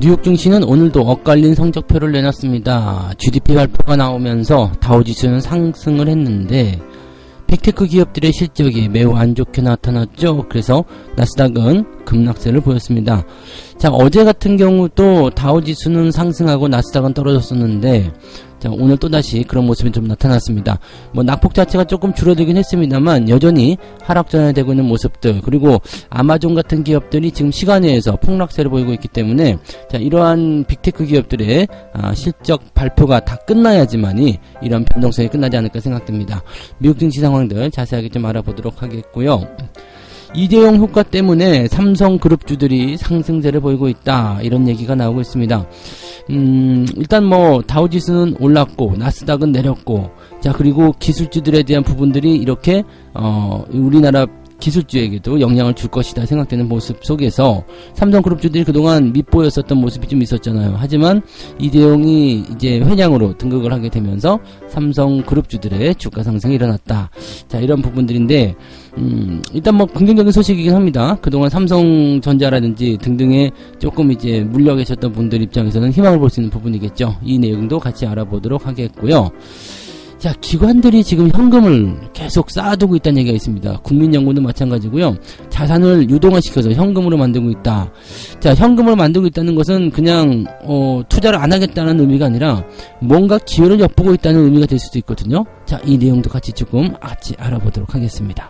뉴욕 증시는 오늘도 엇갈린 성적표를 내놨습니다. GDP 발표가 나오면서 다우지수는 상승을 했는데 빅테크 기업들의 실적이 매우 안 좋게 나타났죠. 그래서 나스닥은 급락세를 보였습니다. 자, 어제 같은 경우도 다우지수는 상승하고 나스닥은 떨어졌었는데 자, 오늘 또다시 그런 모습이 좀 나타났습니다. 뭐 낙폭 자체가 조금 줄어들긴 했습니다만 여전히 하락전환이 되고 있는 모습들, 그리고 아마존 같은 기업들이 지금 시간외에서 폭락세를 보이고 있기 때문에 자, 이러한 빅테크 기업들의 실적 발표가 다 끝나야지만이 이런 변동성이 끝나지 않을까 생각됩니다. 미국 증시 상황들 자세하게 좀 알아보도록 하겠고요. 이재용 효과 때문에 삼성그룹주들이 상승세를 보이고 있다, 이런 얘기가 나오고 있습니다. 일단 뭐 다우지수는 올랐고 나스닥은 내렸고, 자, 그리고 기술주들에 대한 부분들이 이렇게 우리나라 기술주에게도 영향을 줄 것이다 생각되는 모습 속에서 삼성그룹주들이 그동안 밉보였었던 모습이 좀 있었잖아요. 하지만 이재용이 이제 회장으로 등극을 하게 되면서 삼성그룹주들의 주가 상승이 일어났다. 자, 이런 부분들인데 일단 뭐 긍정적인 소식이긴 합니다. 그동안 삼성전자라든지 등등에 조금 이제 물려 계셨던 분들 입장에서는 희망을 볼 수 있는 부분이겠죠. 이 내용도 같이 알아보도록 하겠고요. 자, 기관들이 지금 현금을 계속 쌓아두고 있다는 얘기가 있습니다. 국민연금도 마찬가지고요. 자산을 유동화시켜서 현금으로 만들고 있다. 자, 현금을 만들고 있다는 것은 그냥 투자를 안 하겠다는 의미가 아니라 뭔가 기회를 엿보고 있다는 의미가 될 수도 있거든요. 자, 이 내용도 같이 같이 알아보도록 하겠습니다.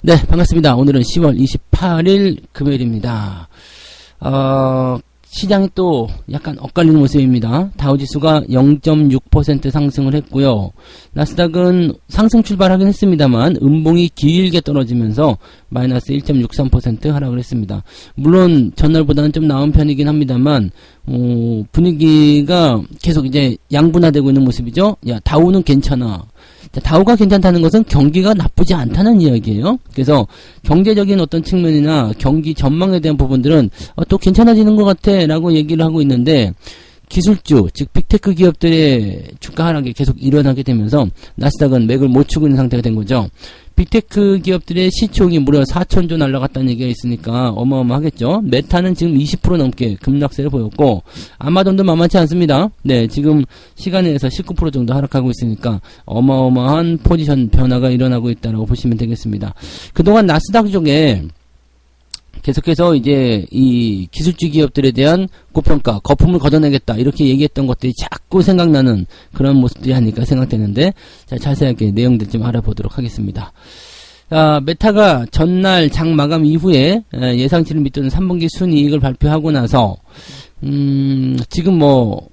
네, 반갑습니다. 오늘은 10월 28일 금요일입니다. 시장이 또 약간 엇갈리는 모습입니다. 다우지수가 0.6% 상승을 했고요. 나스닥은 상승 출발하긴 했습니다만 음봉이 길게 떨어지면서 마이너스 1.63% 하락을 했습니다. 물론 전날보다는 좀 나은 편이긴 합니다만 분위기가 계속 이제 양분화되고 있는 모습이죠. 야, 다우는 괜찮아. 자, 다우가 괜찮다는 것은 경기가 나쁘지 않다는 이야기예요. 그래서 경제적인 어떤 측면이나 경기 전망에 대한 부분들은 또 괜찮아지는 것 같아 라고 얘기를 하고 있는데, 기술주, 즉 빅테크 기업들의 주가 하락이 계속 일어나게 되면서 나스닥은 맥을 못 추고 있는 상태가 된 거죠. 빅테크 기업들의 시총이 무려 4천조 날라갔다는 얘기가 있으니까 어마어마하겠죠. 메타는 지금 20% 넘게 급락세를 보였고, 아마존도 만만치 않습니다. 네, 지금 시간에서 19% 정도 하락하고 있으니까 어마어마한 포지션 변화가 일어나고 있다고 보시면 되겠습니다. 그동안 나스닥 쪽에 계속해서 이제 이 기술주 기업들에 대한 고평가, 거품을 걷어내겠다, 이렇게 얘기했던 것들이 자꾸 생각나는 그런 모습들이 아닐까 생각되는데, 자, 자세하게 내용들 좀 알아보도록 하겠습니다. 메타가 전날 장 마감 이후에 예상치를 밑도는 3분기 순이익을 발표하고 나서 지금 뭐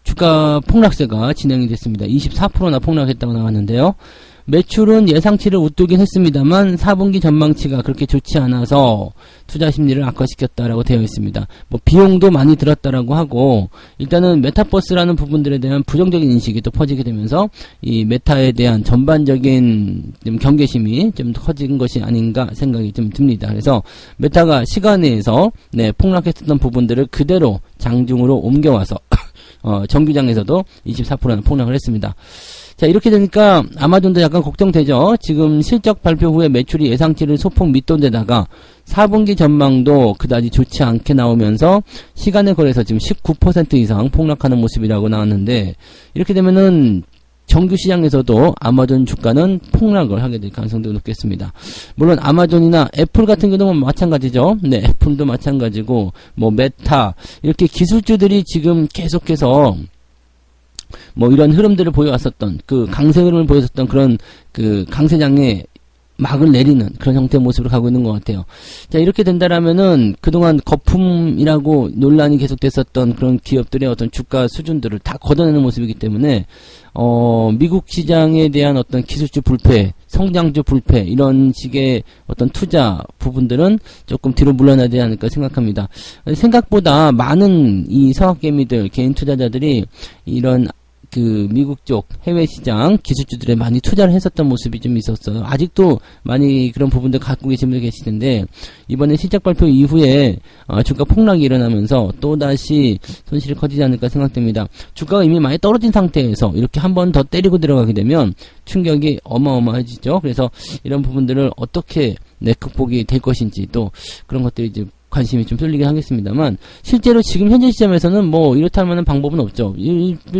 주가 폭락세가 진행이 됐습니다. 24%나 폭락했다고 나왔는데요. 매출은 예상치를 웃돌긴 했습니다만 4분기 전망치가 그렇게 좋지 않아서 투자 심리를 악화시켰다라고 되어 있습니다. 뭐 비용도 많이 들었다라고 하고, 일단은 메타버스라는 부분들에 대한 부정적인 인식이 또 퍼지게 되면서 이 메타에 대한 전반적인 좀 경계심이 좀 커진 것이 아닌가 생각이 좀 듭니다. 그래서 메타가 시간에서 폭락했던 부분들을 그대로 장중으로 옮겨와서 정규장에서도 24%나 폭락을 했습니다. 자, 이렇게 되니까 아마존도 약간 걱정되죠. 지금 실적 발표 후에 매출이 예상치를 소폭 밑돈 데다가 4분기 전망도 그다지 좋지 않게 나오면서 시간에 걸해서 지금 19% 이상 폭락하는 모습이라고 나왔는데, 이렇게 되면은 정규 시장에서도 아마존 주가는 폭락을 하게 될 가능성도 높겠습니다. 물론 아마존이나 애플 같은 경우는 마찬가지죠. 네, 애플도 마찬가지고 뭐 메타, 이렇게 기술주들이 지금 계속해서 뭐 이런 흐름들을 보여왔었던, 그 강세 흐름을 보였었던 그런 그 강세장에 막을 내리는 그런 형태의 모습으로 가고 있는 것 같아요. 자, 이렇게 된다라면은 그동안 거품이라고 논란이 계속됐었던 그런 기업들의 어떤 주가 수준들을 다 걷어내는 모습이기 때문에 미국 시장에 대한 어떤 기술주 불패 성장주 불패 이런 식의 어떤 투자 부분들은 조금 뒤로 물러나야 되지 않을까 생각합니다. 생각보다 많은 이 서학개미들 개인 투자자들이 이런 그 미국 쪽 해외 시장 기술주들에 많이 투자를 했었던 모습이 좀 있었어요. 아직도 많이 그런 부분들 갖고 계신 분들 계시는데 이번에 실적 발표 이후에 주가 폭락이 일어나면서 또다시 손실이 커지지 않을까 생각됩니다. 주가가 이미 많이 떨어진 상태에서 이렇게 한 번 더 때리고 들어가게 되면 충격이 어마어마해지죠. 그래서 이런 부분들을 어떻게 극복이 될 것인지 또 그런 것들이 이제 관심이 좀 쏠리긴 하겠습니다만 실제로 지금 현재 시점에서는 뭐 이렇다 할 만한 방법은 없죠.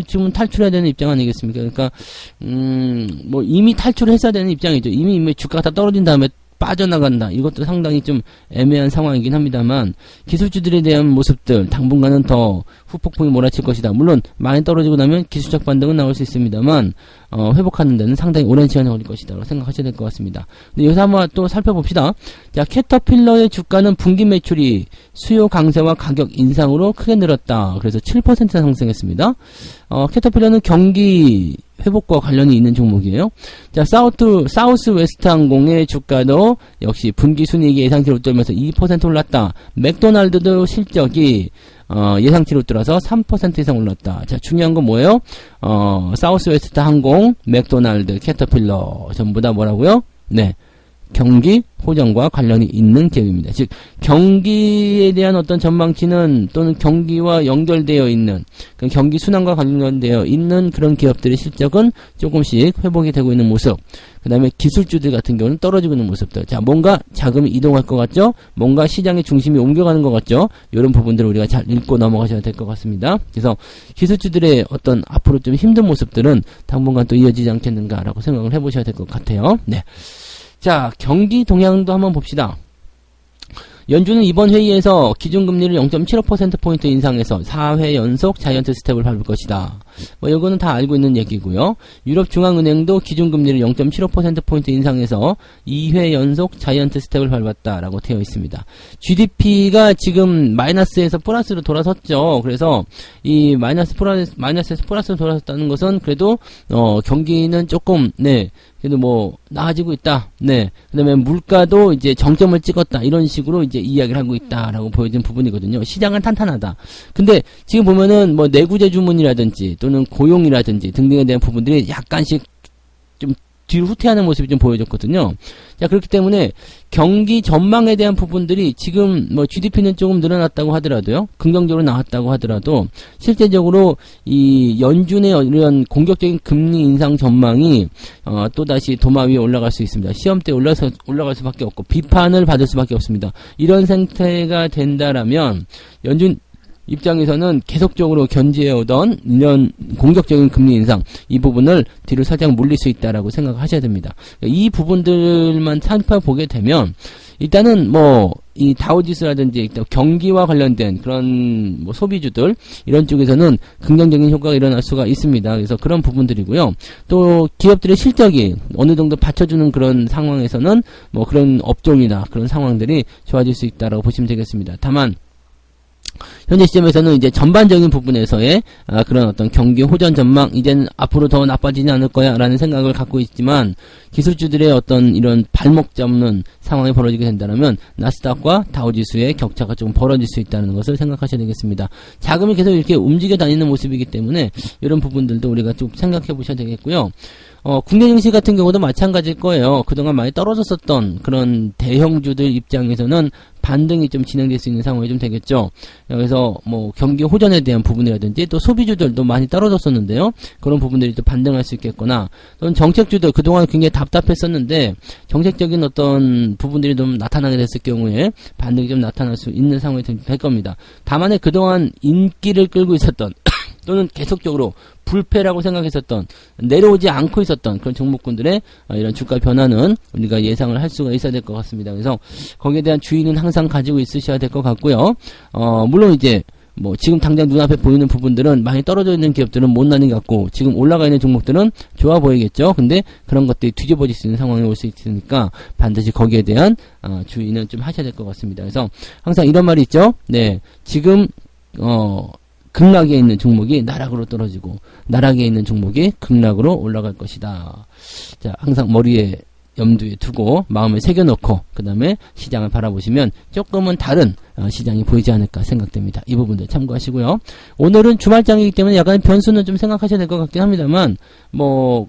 지금은 탈출해야 되는 입장 아니겠습니까? 그러니까 뭐 이미 탈출을 했어야 되는 입장이죠. 이미 주가가 다 떨어진 다음에 빠져나간다. 이것도 상당히 좀 애매한 상황이긴 합니다만 기술주들에 대한 모습들 당분간은 더 후폭풍이 몰아칠 것이다. 물론 많이 떨어지고 나면 기술적 반등은 나올 수 있습니다만 회복하는 데는 상당히 오랜 시간이 걸릴 것이다 라고 생각하셔야 될 것 같습니다. 근데 여기서 한번 또 살펴봅시다. 자, 캐터필러의 주가는 분기 매출이 수요 강세와 가격 인상으로 크게 늘었다. 그래서 7% 상승했습니다. 캐터필러는 경기 회복과 관련이 있는 종목이에요. 자, 사우스 웨스트 항공의 주가도 역시 분기 순이익이 예상치를 웃돌면서 2% 올랐다. 맥도날드도 실적이 예상치를 웃돌아서 3% 이상 올랐다. 자, 중요한 건 뭐예요? 사우스 웨스트 항공, 맥도날드, 캐터필러 전부 다 뭐라고요? 네. 경기 호전과 관련이 있는 기업입니다. 즉 경기에 대한 어떤 전망치는 또는 경기와 연결되어 있는 경기 순환과 관련되어 있는 그런 기업들의 실적은 조금씩 회복이 되고 있는 모습. 그 다음에 기술주들 같은 경우는 떨어지고 있는 모습들. 자, 뭔가 자금이 이동할 것 같죠? 뭔가 시장의 중심이 옮겨가는 것 같죠? 이런 부분들을 우리가 잘 읽고 넘어가셔야 될 것 같습니다. 그래서 기술주들의 어떤 앞으로 좀 힘든 모습들은 당분간 또 이어지지 않겠는가라고 생각을 해보셔야 될 것 같아요. 네. 자, 경기 동향도 한번 봅시다. 연준은 이번 회의에서 기준금리를 0.75%포인트 인상해서 4회 연속 자이언트 스텝을 밟을 것이다. 뭐 이거는 다 알고 있는 얘기고요. 유럽중앙은행도 기준금리를 0.75%포인트 인상해서 2회 연속 자이언트 스텝을 밟았다라고 되어 있습니다. GDP가 지금 마이너스에서 플러스로 돌아섰죠. 그래서 이 마이너스에서 플러스로 돌아섰다는 것은 그래도 경기는 조금 그래도 뭐 나아지고 있다. 그다음에 물가도 이제 정점을 찍었다. 이런 식으로 이제 이야기를 하고 있다라고 보여지는 부분이거든요. 시장은 탄탄하다. 근데 지금 보면은 뭐 내구재 주문이라든지 또는 고용이라든지 등등에 대한 부분들이 약간씩 좀 뒤로 후퇴하는 모습이 좀 보여졌거든요. 자, 그렇기 때문에 경기 전망에 대한 부분들이 지금 뭐 GDP는 조금 늘어났다고 하더라도요. 긍정적으로 나왔다고 하더라도 실제적으로 이 연준의 이런 공격적인 금리 인상 전망이 또다시 도마 위에 올라갈 수 있습니다. 시험대에 올라갈 수밖에 없고 비판을 받을 수밖에 없습니다. 이런 상태가 된다라면 연준 입장에서는 계속적으로 견지해오던 이런 공격적인 금리 인상 이 부분을 뒤로 살짝 물릴 수 있다라고 생각하셔야 됩니다. 이 부분들만 살펴보게 되면 일단은 뭐 이 다우지수라든지 경기와 관련된 그런 뭐 소비주들 이런 쪽에서는 긍정적인 효과가 일어날 수가 있습니다. 그래서 그런 부분들이고요. 또 기업들의 실적이 어느 정도 받쳐주는 그런 상황에서는 뭐 그런 업종이나 그런 상황들이 좋아질 수 있다라고 보시면 되겠습니다. 다만 현재 시점에서는 이제 전반적인 부분에서의 그런 어떤 경기 호전 전망, 이제는 앞으로 더 나빠지지 않을 거야 라는 생각을 갖고 있지만 기술주들의 어떤 이런 발목 잡는 상황이 벌어지게 된다면 나스닥과 다우지수의 격차가 조금 벌어질 수 있다는 것을 생각하셔야 되겠습니다. 자금이 계속 이렇게 움직여 다니는 모습이기 때문에 이런 부분들도 우리가 좀 생각해 보셔야 되겠고요. 국내 증시 같은 경우도 마찬가지일 거예요. 그동안 많이 떨어졌었던 그런 대형주들 입장에서는 반등이 좀 진행될 수 있는 상황이 좀 되겠죠. 그래서 뭐 경기 호전에 대한 부분이라든지 또 소비주들도 많이 떨어졌었는데요. 그런 부분들이 또 반등할 수 있겠거나 또는 정책주들 그동안 굉장히 답답했었는데 정책적인 어떤 부분들이 좀 나타나게 됐을 경우에 반등이 좀 나타날 수 있는 상황이 될 겁니다. 다만에 그동안 인기를 끌고 있었던 또는 계속적으로 불패라고 생각했었던 내려오지 않고 있었던 그런 종목군들의 이런 주가 변화는 우리가 예상을 할 수가 있어야 될 것 같습니다. 그래서 거기에 대한 주의는 항상 가지고 있으셔야 될 것 같고요. 물론 이제 뭐 지금 당장 눈앞에 보이는 부분들은 많이 떨어져 있는 기업들은 못난이 같고 지금 올라가 있는 종목들은 좋아 보이겠죠. 근데 그런 것들이 뒤집어질 수 있는 상황이 올 수 있으니까 반드시 거기에 대한 주의는 좀 하셔야 될 것 같습니다. 그래서 항상 이런 말이 있죠. 지금 극락에 있는 종목이 나락으로 떨어지고 나락에 있는 종목이 극락으로 올라갈 것이다. 자, 항상 머리에 염두에 두고 마음에 새겨놓고 그 다음에 시장을 바라보시면 조금은 다른 시장이 보이지 않을까 생각됩니다. 이 부분들 참고하시고요. 오늘은 주말장이기 때문에 약간 변수는 좀 생각하셔야 될 것 같긴 합니다만 뭐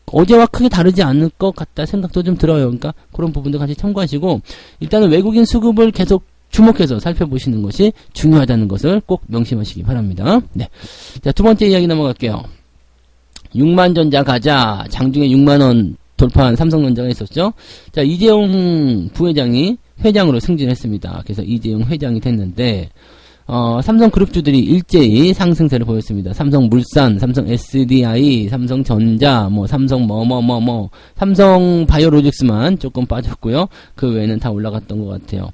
어제와 크게 다르지 않을 것 같다 생각도 좀 들어요. 그러니까 그런 부분도 같이 참고하시고 일단은 외국인 수급을 계속 주목해서 살펴보시는 것이 중요하다는 것을 꼭 명심하시기 바랍니다. 네. 자, 두 번째 이야기 넘어갈게요. 6만전자 가자. 장중에 6만원 돌파한 삼성전자가 있었죠. 자, 이재용 부회장이 회장으로 승진했습니다. 그래서 이재용 회장이 됐는데, 삼성그룹주들이 일제히 상승세를 보였습니다. 삼성물산, 삼성 SDI, 삼성전자, 삼성 삼성바이오로직스만 조금 빠졌고요. 그 외에는 다 올라갔던 것 같아요.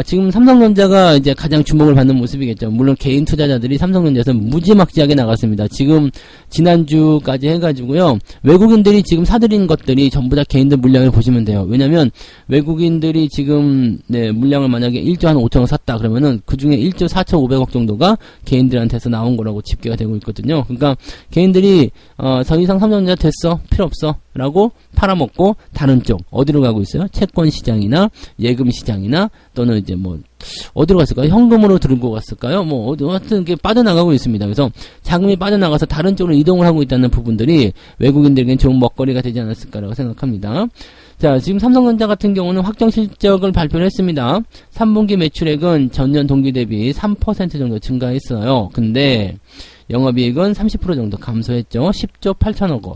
지금 삼성전자가 이제 가장 주목을 받는 모습이겠죠. 물론 개인 투자자들이 삼성전자에서 무지막지하게 나갔습니다. 지금 지난주까지 해가지고요. 외국인들이 지금 사들인 것들이 전부 다 개인들 물량을 보시면 돼요. 왜냐면 외국인들이 지금 물량을 만약에 1조 한 5천억 샀다 그러면은 그 중에 1조 4,500억 정도가 개인들한테서 나온 거라고 집계가 되고 있거든요. 그러니까 개인들이 더 이상 삼성전자 됐어? 필요 없어? 라고 팔아먹고 다른 쪽 어디로 가고 있어요? 채권 시장이나 예금 시장이나 또는 이제 어디로 갔을까요? 현금으로 들고 갔을까요? 하여튼 이게 빠져나가고 있습니다. 그래서 자금이 빠져나가서 다른 쪽으로 이동을 하고 있다는 부분들이 외국인들에겐 좋은 먹거리가 되지 않았을까라고 생각합니다. 자, 지금 삼성전자 같은 경우는 확정 실적을 발표를 했습니다. 3분기 매출액은 전년 동기 대비 3% 정도 증가했어요. 근데 영업이익은 30% 정도 감소했죠. 10조 8천억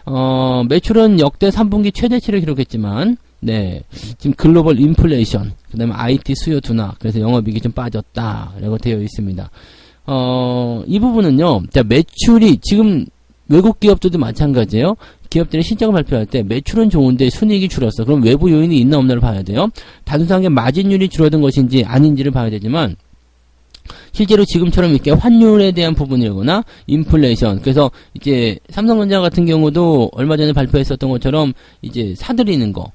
원. 매출은 역대 3분기 최대치를 기록했지만, 지금 글로벌 인플레이션, 그 다음에 IT 수요 둔화, 그래서 영업이익이 좀 빠졌다, 라고 되어 있습니다. 이 부분은요, 자, 매출이 지금 외국 기업들도 마찬가지예요. 기업들이 실적을 발표할 때 매출은 좋은데 순이익이 줄었어. 그럼 외부 요인이 있나 없나를 봐야 돼요. 단순하게 마진율이 줄어든 것인지 아닌지를 봐야 되지만 실제로 지금처럼 이렇게 환율에 대한 부분이거나 인플레이션. 그래서 이제 삼성전자 같은 경우도 얼마 전에 발표했었던 것처럼 이제 사들이는 거.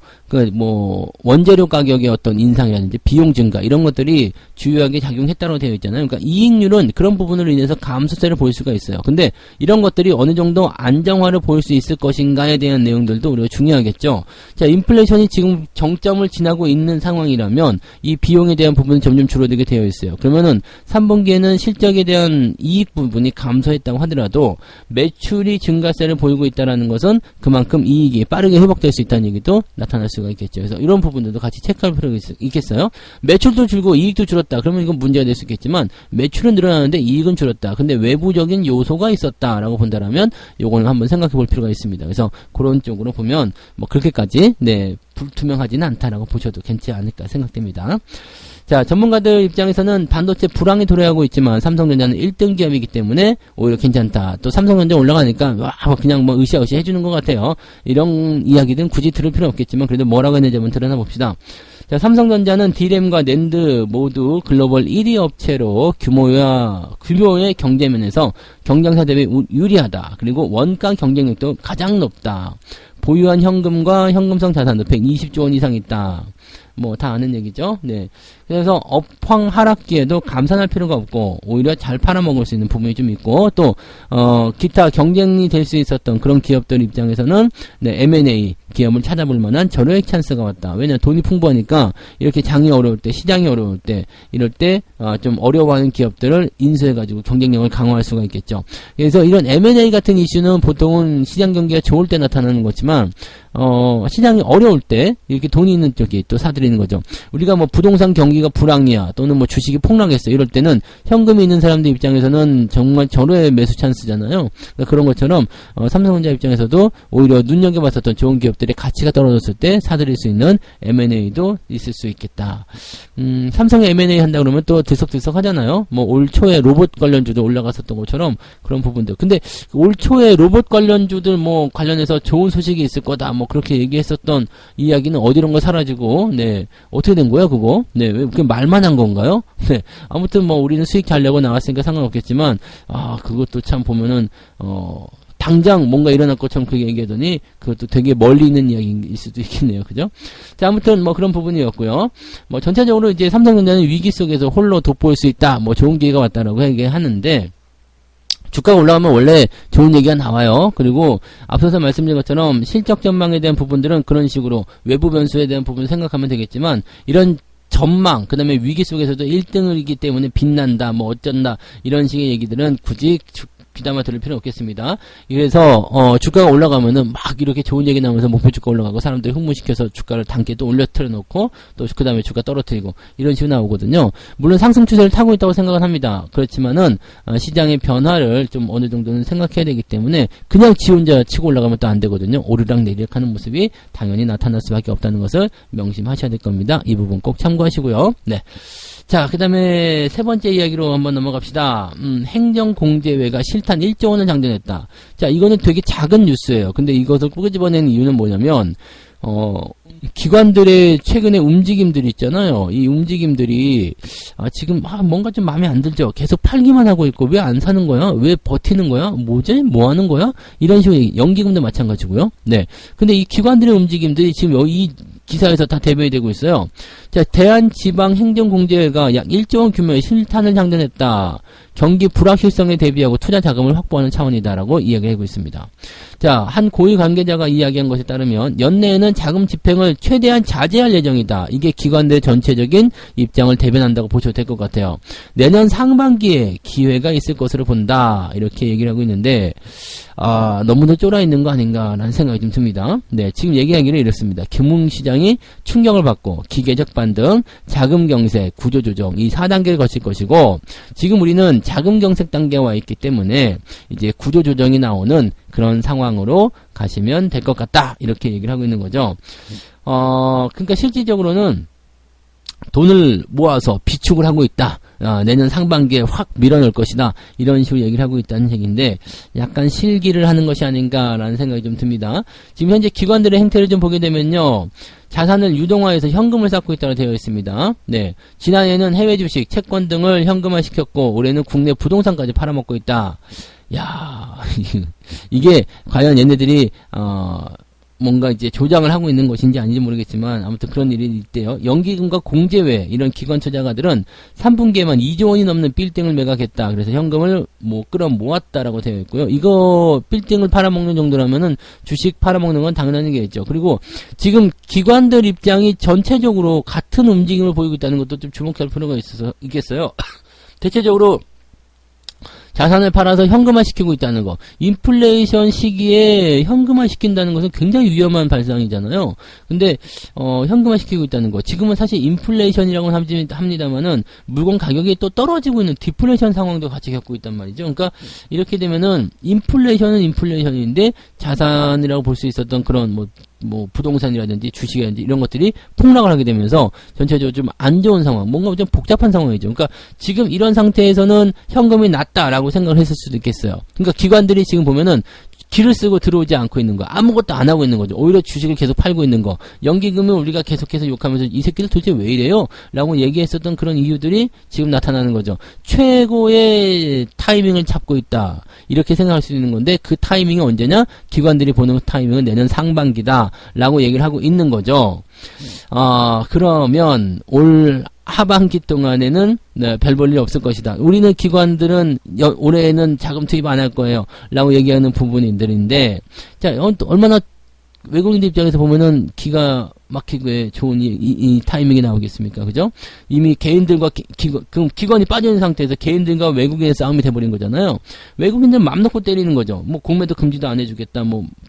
원재료 가격의 어떤 인상이라든지 비용 증가 이런 것들이 주요하게 작용했다고 되어 있잖아요. 그러니까 이익률은 그런 부분으로 인해서 감소세를 보일 수가 있어요. 근데 이런 것들이 어느 정도 안정화를 보일 수 있을 것인가에 대한 내용들도 우리가 중요하겠죠. 자, 인플레이션이 지금 정점을 지나고 있는 상황이라면 이 비용에 대한 부분은 점점 줄어들게 되어 있어요. 그러면은 3분기에는 실적에 대한 이익 부분이 감소했다고 하더라도 매출이 증가세를 보이고 있다는 것은 그만큼 이익이 빠르게 회복될 수 있다는 얘기도 나타날 수가 있겠죠. 그래서 이런 부분들도 같이 체크할 필요가 있겠어요. 매출도 줄고 이익도 줄었다. 그러면 이건 문제가 될 수 있겠지만 매출은 늘어나는데 이익은 줄었다. 근데 외부적인 요소가 있었다라고 본다라면 요거는 한번 생각해 볼 필요가 있습니다. 그래서 그런 쪽으로 보면 그렇게까지 불투명하지는 않다라고 보셔도 괜찮지 않을까 생각됩니다. 자, 전문가들 입장에서는 반도체 불황이 도래하고 있지만 삼성전자는 1등 기업이기 때문에 오히려 괜찮다. 또 삼성전자 올라가니까 그냥 으쌰으쌰 해주는 것 같아요. 이런 이야기들은 굳이 들을 필요 없겠지만 그래도 뭐라고 했는지 한번 드러나 봅시다. 자, 삼성전자는 D램과 낸드 모두 글로벌 1위 업체로 규모의 경제면에서 경쟁사 대비 유리하다. 그리고 원가 경쟁력도 가장 높다. 보유한 현금과 현금성 자산도 120조 원 이상 있다. 다 아는 얘기죠. 그래서 업황 하락기에도 감산할 필요가 없고 오히려 잘 팔아먹을 수 있는 부분이 좀 있고 또 기타 경쟁이 될 수 있었던 그런 기업들 입장에서는 M&A 기업을 찾아볼 만한 절호의 찬스가 왔다. 왜냐면 돈이 풍부하니까 이렇게 장이 어려울 때 시장이 어려울 때 이럴 때 좀 어려워하는 기업들을 인수해가지고 경쟁력을 강화할 수가 있겠죠. 그래서 이런 M&A 같은 이슈는 보통은 시장 경기가 좋을 때 나타나는 거지만 시장이 어려울 때 이렇게 돈이 있는 쪽이 또 사들이는 거죠. 우리가 부동산 경기가 불황이야 또는 주식이 폭락했어 이럴 때는 현금이 있는 사람들 입장에서는 정말 절호의 매수 찬스잖아요. 그러니까 그런 것처럼 삼성전자 입장에서도 오히려 눈여겨봤었던 좋은 기업들의 가치가 떨어졌을 때 사들일 수 있는 M&A도 있을 수 있겠다. 삼성의 M&A 한다 그러면 또 들썩들썩 하잖아요. 올 초에 로봇 관련주도 올라갔었던 것처럼 그런 부분들. 근데 올 초에 로봇 관련주들 관련해서 좋은 소식이 있을 거다. 그렇게 얘기했었던 이야기는 어디론가 사라지고, 어떻게 된 거야, 그거? 왜, 그게 말만 한 건가요? 아무튼 우리는 수익 잘 내고 나왔으니까 상관없겠지만, 그것도 참 보면은, 당장 뭔가 일어날 것처럼 그렇게 얘기하더니, 그것도 되게 멀리 있는 이야기일 수도 있겠네요. 그죠? 자, 아무튼 그런 부분이었고요. 전체적으로 이제 삼성전자는 위기 속에서 홀로 돋보일 수 있다. 좋은 기회가 왔다라고 얘기하는데, 주가가 올라가면 원래 좋은 얘기가 나와요. 그리고 앞서서 말씀드린 것처럼 실적 전망에 대한 부분들은 그런 식으로 외부 변수에 대한 부분을 생각하면 되겠지만 이런 전망, 그 다음에 위기 속에서도 1등이기 때문에 빛난다, 뭐 어쩐다 이런 식의 얘기들은 굳이 귀담아 들을 필요는 없겠습니다. 그래서 주가가 올라가면은 막 이렇게 좋은 얘기 나오면서 목표 주가 올라가고 사람들이 흥분시켜서 주가를 단계 또 올려 틀어놓고 또 그 다음에 주가 떨어뜨리고 이런 식으로 나오거든요. 물론 상승 추세를 타고 있다고 생각을 합니다. 그렇지만은 시장의 변화를 좀 어느 정도는 생각해야 되기 때문에 그냥 지 혼자 치고 올라가면 또 안 되거든요. 오르락 내리락 하는 모습이 당연히 나타날 수밖에 없다는 것을 명심하셔야 될 겁니다. 이 부분 꼭 참고하시고요. 네. 자, 그 다음에 세 번째 이야기로 한번 넘어갑시다. 행정공제회가 실탄 1조 원을 장전했다. 자, 이거는 되게 작은 뉴스예요. 근데 이것을 끄집어내는 이유는 뭐냐면, 기관들의 최근의 움직임들이 있잖아요. 이 움직임들이, 지금, 뭔가 좀 마음에 안 들죠? 계속 팔기만 하고 있고, 왜 안 사는 거야? 왜 버티는 거야? 뭐지? 뭐 하는 거야? 이런 식으로, 연기금도 마찬가지고요. 네. 근데 이 기관들의 움직임들이 지금 이 기사에서 다 대변이 되고 있어요. 자, 대한지방행정공제회가 약 1조 원 규모의 실탄을 장전했다. 경기 불확실성에 대비하고 투자 자금을 확보하는 차원이다라고 이야기하고 있습니다. 자, 한 고위 관계자가 이야기한 것에 따르면 연내에는 자금 집행을 최대한 자제할 예정이다. 이게 기관들의 전체적인 입장을 대변한다고 보셔도 될 것 같아요. 내년 상반기에 기회가 있을 것으로 본다. 이렇게 얘기를 하고 있는데 너무도 쫄아 있는 거 아닌가라는 생각이 좀 듭니다. 네, 지금 얘기하기를 이렇습니다. 금융시장이 충격을 받고 기계적 반등, 자금 경색, 구조 조정 이 4단계를 거칠 것이고 지금 우리는 자금 경색 단계에 와 있기 때문에 이제 구조 조정이 나오는 그런 상황으로 가시면 될 것 같다. 이렇게 얘기를 하고 있는 거죠. 그러니까 실질적으로는 돈을 모아서 비축을 하고 있다. 내년 상반기에 확 밀어넣을 것이다. 이런 식으로 얘기를 하고 있다는 얘기인데 약간 실기를 하는 것이 아닌가라는 생각이 좀 듭니다. 지금 현재 기관들의 행태를 좀 보게 되면요. 자산을 유동화해서 현금을 쌓고 있다고 되어 있습니다. 네, 지난해는 해외 주식, 채권 등을 현금화시켰고 올해는 국내 부동산까지 팔아먹고 있다. 야, 이게 과연 얘네들이 뭔가 이제 조장을 하고 있는 것인지 아닌지 모르겠지만 아무튼 그런 일이 있대요. 연기금과 공제회 이런 기관 투자가들은 3분기에만 2조 원이 넘는 빌딩을 매각했다. 그래서 현금을 끌어 모았다라고 되어 있고요. 이거 빌딩을 팔아먹는 정도라면은 주식 팔아먹는 건 당연한 얘기겠죠. 그리고 지금 기관들 입장이 전체적으로 같은 움직임을 보이고 있다는 것도 좀 주목할 필요가 있겠어요. 대체적으로 자산을 팔아서 현금화시키고 있다는 거. 인플레이션 시기에 현금화시킨다는 것은 굉장히 위험한 발상이잖아요. 근데 현금화시키고 있다는 거. 지금은 사실 인플레이션이라고는 합니다만은 물건 가격이 또 떨어지고 있는 디플레이션 상황도 같이 겪고 있단 말이죠. 그러니까 이렇게 되면은 인플레이션은 인플레이션인데 자산이라고 볼 수 있었던 그런 뭐 부동산이라든지 주식이라든지 이런 것들이 폭락을 하게 되면서 전체적으로 좀 안 좋은 상황, 뭔가 좀 복잡한 상황이죠. 그러니까 지금 이런 상태에서는 현금이 낫다라고 생각을 했을 수도 있겠어요. 그러니까 기관들이 지금 보면은 기를 쓰고 들어오지 않고 있는 거, 아무것도 안 하고 있는 거죠. 오히려 주식을 계속 팔고 있는 거. 연기금을 우리가 계속해서 욕하면서 이 새끼들 도대체 왜 이래요? 라고 얘기했었던 그런 이유들이 지금 나타나는 거죠. 최고의 타이밍을 잡고 있다. 이렇게 생각할 수 있는 건데 그 타이밍이 언제냐? 기관들이 보는 타이밍은 내년 상반기다. 라고 얘기를 하고 있는 거죠. 그러면 올 하반기 동안에는 별 볼 일 없을 것이다. 우리는 기관들은 올해에는 자금 투입 안 할 거예요. 라고 얘기하는 부분들인데 자, 얼마나 외국인들 입장에서 보면은 기가 막히게 좋은 이 타이밍이 나오겠습니까? 그죠? 이미 개인들과 그럼 기관이 빠져있는 상태에서 개인들과 외국인의 싸움이 돼버린 거잖아요. 외국인들은 맘 놓고 때리는 거죠. 공매도 금지도 안 해주겠다.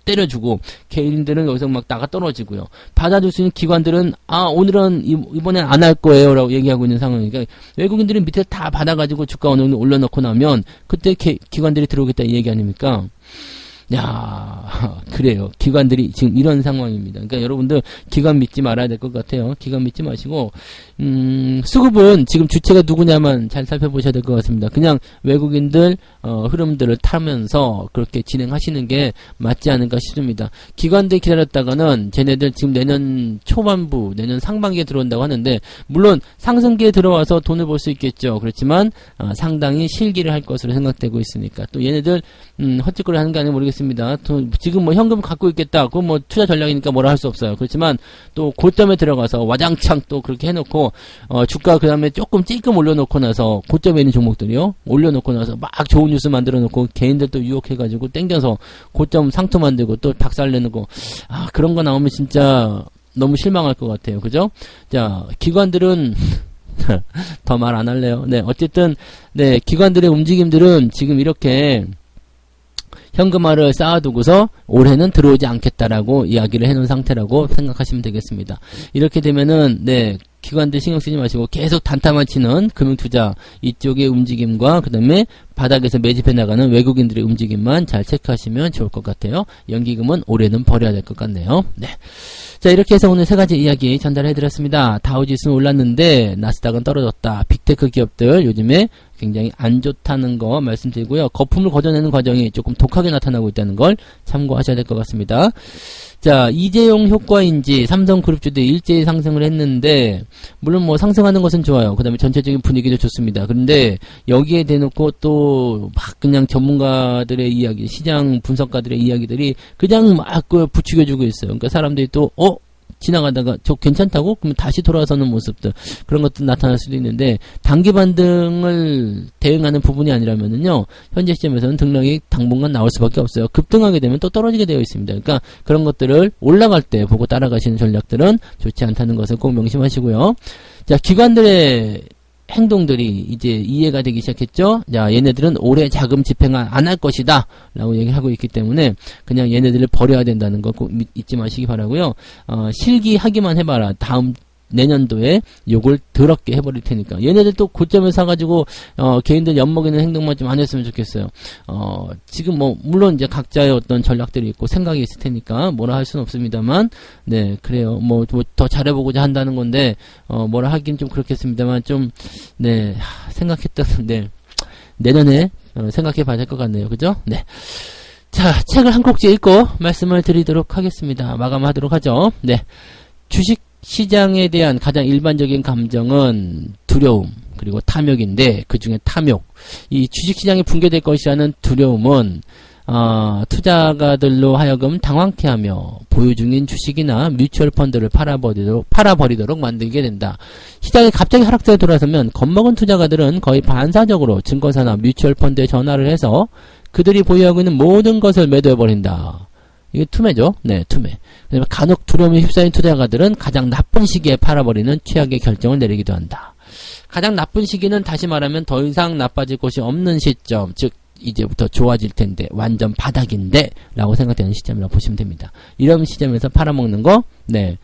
때려주고 개인들은 여기서 막 나가 떨어지고요. 받아줄 수 있는 기관들은 오늘은 이번엔 안 할 거예요. 라고 얘기하고 있는 상황이니까 외국인들은 밑에 다 받아가지고 주가 어느 정도 올려놓고 나면 그때 기관들이 들어오겠다 이 얘기 아닙니까? 야, 그래요. 기관들이 지금 이런 상황입니다. 그러니까 여러분들 기관 믿지 말아야 될 것 같아요. 기관 믿지 마시고 수급은 지금 주체가 누구냐만 잘 살펴보셔야 될 것 같습니다. 그냥 외국인들 흐름들을 타면서 그렇게 진행하시는 게 맞지 않을까 싶습니다. 기관들 기다렸다가는 쟤네들 지금 내년 초반부, 내년 상반기에 들어온다고 하는데 물론 상승기에 들어와서 돈을 벌 수 있겠죠. 그렇지만 상당히 실기를 할 것으로 생각되고 있으니까 또 얘네들 헛짓거리 하는 게 아니면 모르겠습니다. 있습니다. 지금 뭐 현금 갖고 있겠다. 그건 뭐 투자 전략이니까 뭐라 할 수 없어요. 그렇지만 또 고점에 들어가서 와장창 또 그렇게 해놓고 주가 그 다음에 조금 찔끔 올려놓고 나서 고점에 있는 종목들이요. 올려놓고 나서 막 좋은 뉴스 만들어놓고 개인들 또 유혹해가지고 땡겨서 고점 상투 만들고 또 박살내놓고 그런 거 나오면 진짜 너무 실망할 것 같아요. 그죠? 자, 기관들은 더 말 안 할래요. 네, 어쨌든 네, 기관들의 움직임들은 지금 이렇게 현금화를 쌓아두고서 올해는 들어오지 않겠다라고 이야기를 해놓은 상태라고 생각하시면 되겠습니다. 이렇게 되면은 네, 기관들 신경 쓰지 마시고 계속 단타만 치는 금융투자 이쪽의 움직임과 그 다음에 바닥에서 매집해 나가는 외국인들의 움직임만 잘 체크하시면 좋을 것 같아요. 연기금은 올해는 버려야 될 것 같네요. 네. 자, 이렇게 해서 오늘 세 가지 이야기 전달해 드렸습니다. 다우지수는 올랐는데 나스닥은 떨어졌다. 빅테크 기업들 요즘에 굉장히 안 좋다는 거 말씀드리고요. 거품을 걷어내는 과정이 조금 독하게 나타나고 있다는 걸 참고하셔야 될 것 같습니다. 자, 이재용 효과인지 삼성그룹주도 일제히 상승을 했는데 물론 뭐 상승하는 것은 좋아요. 그 다음에 전체적인 분위기도 좋습니다. 그런데 여기에 대놓고 또 막 그냥 전문가들의 이야기, 시장 분석가들의 이야기들이 그냥 막 부추겨주고 있어요. 그러니까 사람들이 또 지나가다가 저 괜찮다고? 그러면 다시 돌아서는 모습들 그런 것도 나타날 수도 있는데 단기 반등을 대응하는 부분이 아니라면은요 현재 시점에서는 등락이 당분간 나올 수밖에 없어요. 급등하게 되면 또 떨어지게 되어 있습니다. 그러니까 그런 것들을 올라갈 때 보고 따라가시는 전략들은 좋지 않다는 것을 꼭 명심하시고요. 자, 기관들의 행동들이 이제 이해가 되기 시작했죠. 자, 얘네들은 올해 자금 집행 안 할 것이다 라고 얘기하고 있기 때문에 그냥 얘네들을 버려야 된다는 거 꼭 잊지 마시기 바라고요. 실기하기만 해봐라. 다음 내년도에 요걸 더럽게 해버릴 테니까 얘네들 또 고점을 사가지고 개인들 엿먹이는 행동만 좀 안 했으면 좋겠어요. 지금 뭐 물론 이제 각자의 어떤 전략들이 있고 생각이 있을 테니까 뭐라 할 수는 없습니다만 네, 그래요. 뭐 더 잘해보고자 한다는 건데 뭐라 하긴 좀 그렇겠습니다만 좀 네, 생각했던 네, 내년에 생각해 봐야 될 것 같네요. 그죠? 네. 자, 책을 한 꼭지 읽고 말씀을 드리도록 하겠습니다. 마감하도록 하죠. 네. 주식 시장에 대한 가장 일반적인 감정은 두려움 그리고 탐욕인데 그 중에 탐욕, 이 주식시장이 붕괴될 것이라는 두려움은 투자가들로 하여금 당황케 하며 보유 중인 주식이나 뮤추얼 펀드를 팔아버리도록 만들게 된다. 시장이 갑자기 하락세에 돌아서면 겁먹은 투자가들은 거의 반사적으로 증권사나 뮤추얼 펀드에 전화를 해서 그들이 보유하고 있는 모든 것을 매도해버린다. 이게 투매죠. 네, 투매. 그다음에 간혹 두려움에 휩싸인 투자가들은 가장 나쁜 시기에 팔아버리는 최악의 결정을 내리기도 한다. 가장 나쁜 시기는 다시 말하면 더 이상 나빠질 곳이 없는 시점, 즉 이제부터 좋아질 텐데 완전 바닥인데 라고 생각되는 시점이라고 보시면 됩니다. 이런 시점에서 팔아먹는 거 네,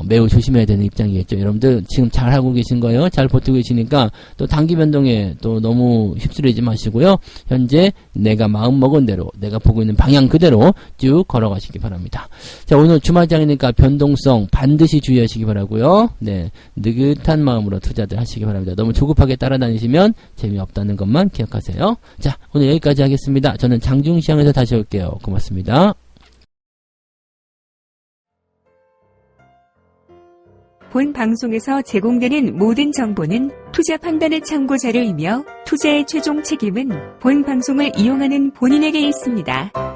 매우 조심해야 되는 입장이겠죠. 여러분들 지금 잘 하고 계신 거예요. 잘 버티고 계시니까 또 단기 변동에 또 너무 휩쓸리지 마시고요. 현재 내가 마음먹은 대로 내가 보고 있는 방향 그대로 쭉 걸어가시기 바랍니다. 자, 오늘 주말장이니까 변동성 반드시 주의하시기 바라고요. 네, 느긋한 마음으로 투자들 하시기 바랍니다. 너무 조급하게 따라다니시면 재미없다는 것만 기억하세요. 자, 오늘 여기까지 하겠습니다. 저는 장중시장에서 다시 올게요. 고맙습니다. 본 방송에서 제공되는 모든 정보는 투자 판단의 참고 자료이며 투자의 최종 책임은 본 방송을 이용하는 본인에게 있습니다.